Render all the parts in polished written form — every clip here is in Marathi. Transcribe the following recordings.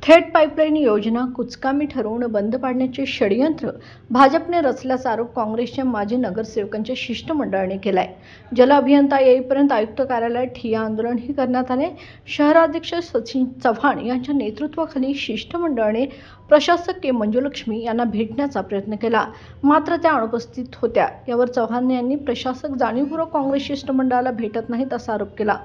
थेट पाईपलाईन योजना कुचकामी ठरवून बंद पाडण्याचे षडयंत्र भाजपने रचल्याचा आरोप काँग्रेसच्या माजी नगरसेवकांच्या शिष्टमंडळाने केलाय। जल अभियंता येईपर्यंत आयुक्त कार्यालयात ठिय्या आंदोलनही करण्यात आले। शहराध्यक्ष सचिन चव्हाण यांच्या नेतृत्वाखाली शिष्टमंडळाने प्रशासक के मंजुलक्ष्मी यांना भेटण्याचा प्रयत्न केला, मात्र त्या अनुपस्थित होत्या। यावर चव्हाण यांनी प्रशासक जाणीवपूर्वक काँग्रेस शिष्टमंडळाला भेटत नाहीत असा आरोप केला।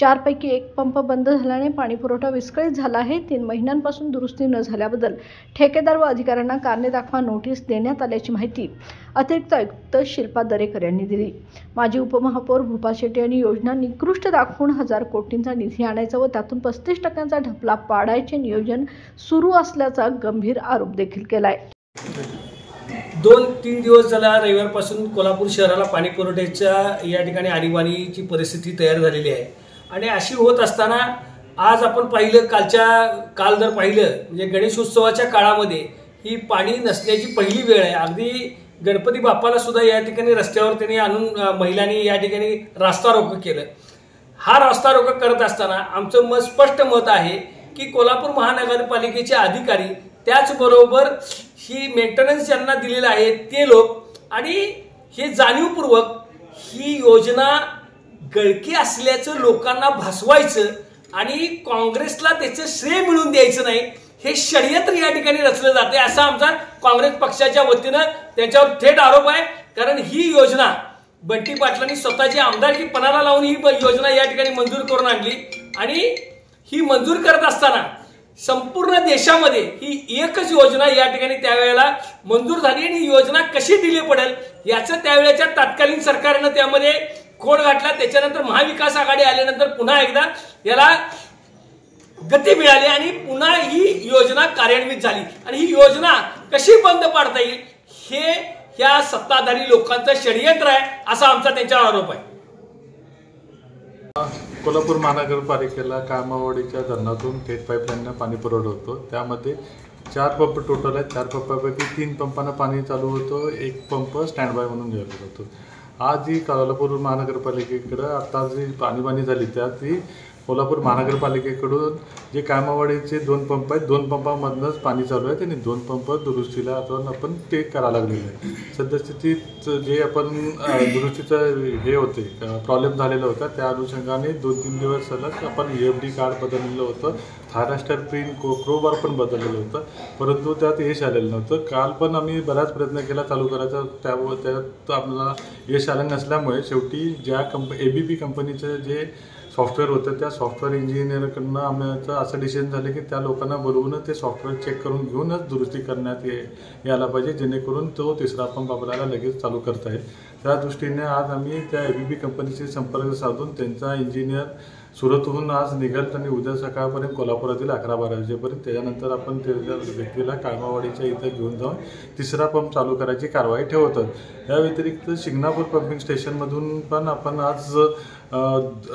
4 पैकी 1 पंप बंद झाल्याने पाणी पुरवठा विस्कळीत झाला आहे। 3 महिन्यांपासून दुरुस्ती न झाल्याबद्दल ठेकेदार व अधिकाऱ्यांना कारणे दाखवा नोटीस देण्यात आल्याची माहिती अतिरिक्त आयुक्त शिल्पा दरेकर यांनी दिली। माजी उपमहापौर भूपाल शेट्टी यांनी योजना निकृष्ट दाखवून 1000 कोटींचा निधी आणायचा व त्यातून 35% ढपला पाडायचे नियोजन सुरू असल्याचा गंभीर आरोप देखील केलाय। 2-3 दिवस झाला रविवारपासून कोल्हापूर शहराला पाणी पुरवठ्याच्या या ठिकाणी आणीबाणीची परिस्थिती तयार झालेली आहे आणि अशी होत असताना आज आपण पाहिलं काल जर पाहिलं म्हणजे गणेशोत्सवाच्या काळामध्ये ही पाणी नसण्याची पहिली वेळ आहे। अगदी गणपती बाप्पाला सुद्धा या ठिकाणी रस्त्यावर त्यांनी आणून महिलांनी या ठिकाणी रास्ता रोको केलं। हा रास्ता रोको करत असताना आमचं स्पष्ट मत आहे की कोल्हापूर महानगरपालिकेचे अधिकारी त्याचबरोबर ही मेंटेनन्स ज्यांना दिलेलं आहे ते लोक आणि हे जाणीवपूर्वक ही योजना गळकी असल्याचं लोकांना भासवायचं आणि काँग्रेसला त्याचं श्रेय मिळवून द्यायचं नाही, हे षडयंत्र या ठिकाणी रचलं जाते असा आमचा काँग्रेस पक्षाच्या वतीनं त्यांच्यावर थेट आरोप आहे। कारण ही योजना बंटी पाटलांनी स्वतःची आमदारकी पणाला लावून ही योजना या ठिकाणी मंजूर करून आणली आणि ही मंजूर करत असताना संपूर्ण देशामध्ये ही एकच योजना या ठिकाणी त्यावेळेला मंजूर झाली आणि ही योजना कशी दिली पडेल याचं त्यावेळेच्या तत्कालीन सरकारनं त्यामध्ये खोड घातला। त्याच्यानंतर महाविकास आघाडी आल्यानंतर पुन्हा एकदा याला गती मिळाली आणि पुन्हा ही योजना कार्यान्वित झाली आणि ही योजना कशी बंद पाडता येईल हे ह्या सत्ताधारी लोकांचं षडयंत्र आहे असा आमचा त्यांच्यावर आरोप आहे। कोल्हापूर महानगरपालिकेला कामावाडीच्या धरणातून थेट पाईपलाईननं पाणी पुरवठा होतो। त्यामध्ये 4 पंप टोटल आहेत। 4 पंपापैकी 3 पंपांना पाणी चालू होतं, 1 पंप स्टँड बाय म्हणून ठेवला होतो। आज जी कोल्हापूर महानगरपालिकेकडं आता जी आणीबाणी झाली त्यात ती कोल्हापूर महानगरपालिकेकडून जे कामावाडीचे 2 पंप आहेत, 2 पंपामधनंच पाणी चालू आहे आणि 2 पंप दुरुस्तीला आपण ते करायला लागलेलं आहे। सद्यस्थितीत जे आपण दुरुस्तीचं हे होते प्रॉब्लेम झालेला होता त्या अनुषंगाने 2-3 दिवस सलग आपण EFD कार्ड बदललेलं होतं, थायरास्टर पिन क्रोबार पण बदललेलं होतं, परंतु त्यात यश आलेलं नव्हतं। काल पण आम्ही बराच प्रयत्न केला चालू करायचा, त्यात आपल्याला यश आलं नसल्यामुळे शेवटी ज्या ABB कंपनीचं जे सॉफ्टवेअर होतं त्या सॉफ्टवेअर इंजिनियरकडनं आम्हाला असं डिसिजन झालं की त्या लोकांना बोलवूनच ते सॉफ्टवेअर चेक करून घेऊनच दुरुस्ती करण्यात यायला पाहिजे, जेणेकरून तो 3रा पंप आपल्याला लगेच चालू करता येईल। त्या दृष्टीने आज आम्ही त्या ABB कंपनीशी संपर्क साधून त्यांचा इंजिनियर सुरतहून आज निघाल आणि उद्या सकाळपर्यंत कोल्हापुरातील 11-12 वाजेपर्यंत त्याच्यानंतर आपण त्या व्यक्तीला कामावाडीच्या इथं घेऊन जाऊन 3रा पंप चालू करायची कारवाई ठेवतात। या व्यतिरिक्त शिंगणापूर पंपिंग स्टेशनमधून पण आपण आज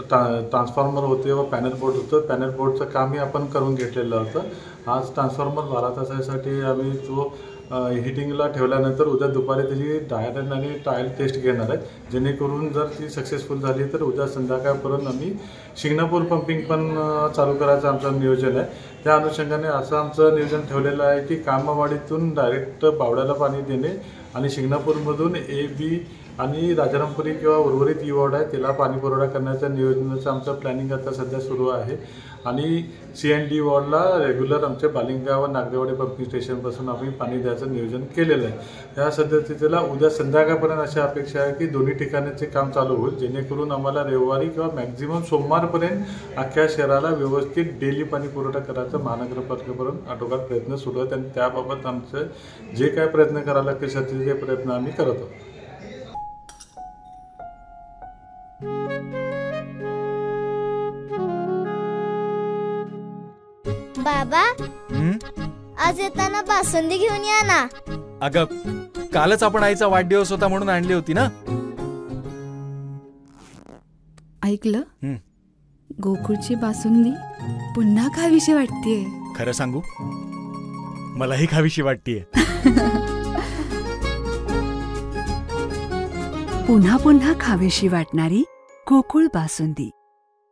ट्रान्सफॉर्मर होते व पॅनल बोर्ड होतं, पॅनल बोर्डचं कामही आपण करून घेतलेलं होतं। आज ट्रान्सफॉर्मर 12 तासासाठी आम्ही तो हिटिंगला ठेवल्यानंतर उद्या दुपारी त्याची डायल आणि ट्रायल टेस्ट घेणार आहे, जेणेकरून जर ती सक्सेसफुल झाली तर उद्या संध्याकाळपर्यंत आम्ही शिंगणापूर पंपिंग पण चालू करायचं आमचं नियोजन आहे। त्या अनुषंगाने असं आमचं नियोजन ठेवलेलं आहे की कामावाडीतून डायरेक्ट बावड्याला पाणी देणे आणि शिंगणापूरमधून AB आणि राजारामपुरी किंवा उर्वरित वॉर्ड आहे त्याला पाणी पुरवठा करण्याच्या नियोजनाचं आमचं प्लॅनिंग आता सध्या सुरू आहे आणि C&D वॉर्डला रेग्युलर आमच्या बालिंगाव व नागदेवाडी पंपिंग स्टेशनपासून आम्ही पाणी द्यायचं नियोजन केलेलं आहे। या सध्या उद्या संध्याकाळपर्यंत अशी अपेक्षा आहे की दोन्ही ठिकाणचे काम चालू होईल, जेणेकरून आम्हाला रविवारी किंवा मॅक्झिमम सोमवारपर्यंत अख्ख्या शहराला व्यवस्थित डेली पाणी पुरवठा करायचा महानगरपालिकेपर्यंत आटोकाट प्रयत्न सुरू आहेत आणि त्याबाबत आमचं जे काय प्रयत्न करायला लागते ते प्रयत्न आम्ही करत आहोत। बाबा, आज येताना बासुंदी घेऊन या ना। अगं कालच आपण आईचा वाढदिवस होता म्हणून आणली होती ना। ऐकलं, गोकुळची बासुंदी पुन्हा खावीशी वाटतेय। खरं सांगू, मलाही खावीशी वाटतेय। पुन्हा पुन्हा खावीशी वाटणारी गोकुळ बासुंदी।